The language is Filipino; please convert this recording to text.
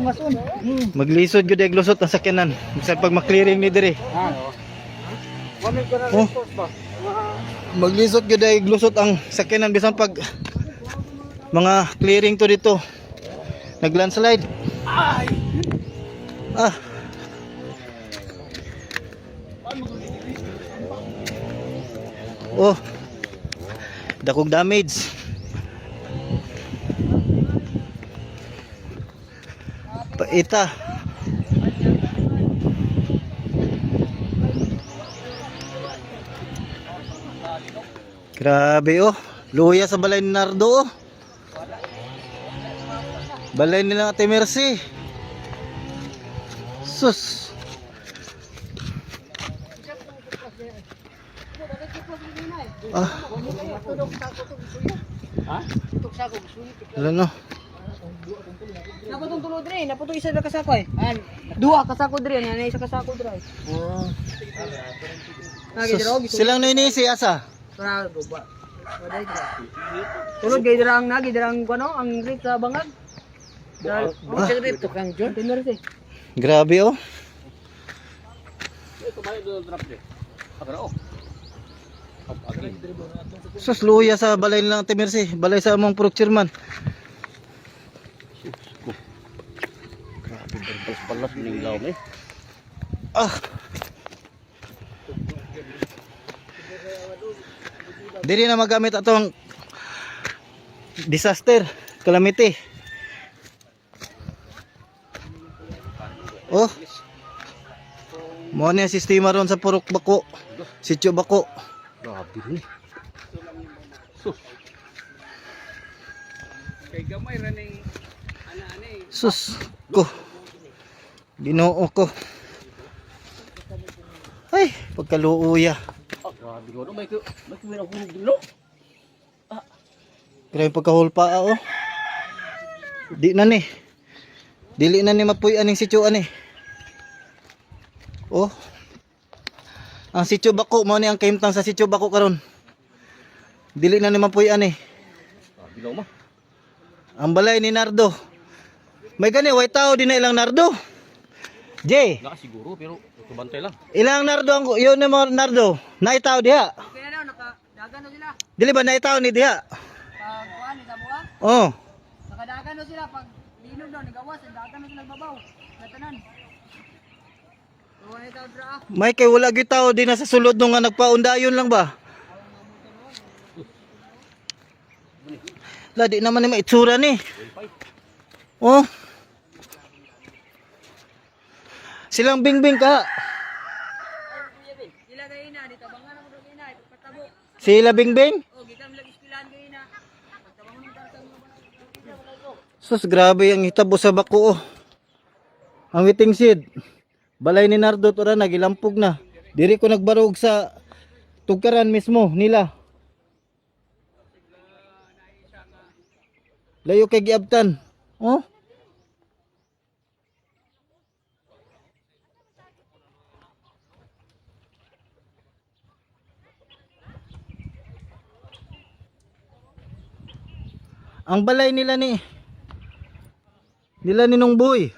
masun. Maglisod gyud ay glusot ang sakyanan. Bisan pag maklearing ni dire. Oh. Maglisod gyud ay glusot ang sakyanan bisan pag mga clearing to dito. Naglandslide. Ah. Oh. Dakog damage. Paita. Grabe oh. Luya sa balay ni Nardo oh. Balay nila Ate Mercy. Sus. Ah. Wala no. Naputong tulo dre, naputong isa na kasako eh. Dua kasako dre, na isa kasako dre. Sus. Silang nainisi asa. Para goba. Tulog gay dirang na, gay dirang kuno ang grip sa bangag. Dal, ang grip to kang John. Mercy. Grabe oh. Sus, luya sa balay nilang Ate Mercy. Balay sa among purok chairman. Grabe balas ning law ni. Ah. Diri na magamit atong disaster, calamity. Oh. Mo ni sistema ron sa purok Bako. Sitio Bako. Grabe ni. Sus. Kay gamay ra ning ana-ani. Sus ko. Ginoo ko. Ay, pagkaluuya. Grabe ko may kuwira hulog dilo. Grabe pagkahulpa oh. Di na ni. Dili na ni mapuy aning sitio ani. Oh. Ang sitio Bako mao ni ang kahimtang sa sitio Bako karon. Dili na ni mapuy ani. Bilaw ma. Ang balay ni Nardo. May gani way tao di na ilang Nardo. J. Na siguro pero kubantay lang. Ilang Nardo ang yun ni mga Nardo. Naitaw diha. Kaya daw nakadagan na sila. Dili ba naitaw ni diha? Pag kuan ni Tabuha, Oh. nakadagan na sila pag linog daw nagawas, dagan na sila babaw. Natanan. Kuan itaw dra. May kay wala gyud tao di na sa sulod nung nga nagpaundayon lang ba? La di naman ni maitsura ni. Oh. Silang bingbing ka. Sila kay ina dito bangan mo dog ina patabo. Sila bingbing? Oh, gitam lag ispilan kay ina. Pagtabang mo tang Sus, grabe ang hitabo sa Bako oh. Ang waiting seed. Balay ni Nardo to ra nagilampog na. Diri ko nagbarog sa tugkaran mismo nila. Layo kay giabtan. Oh. Ang balay nila ni Nung Boy.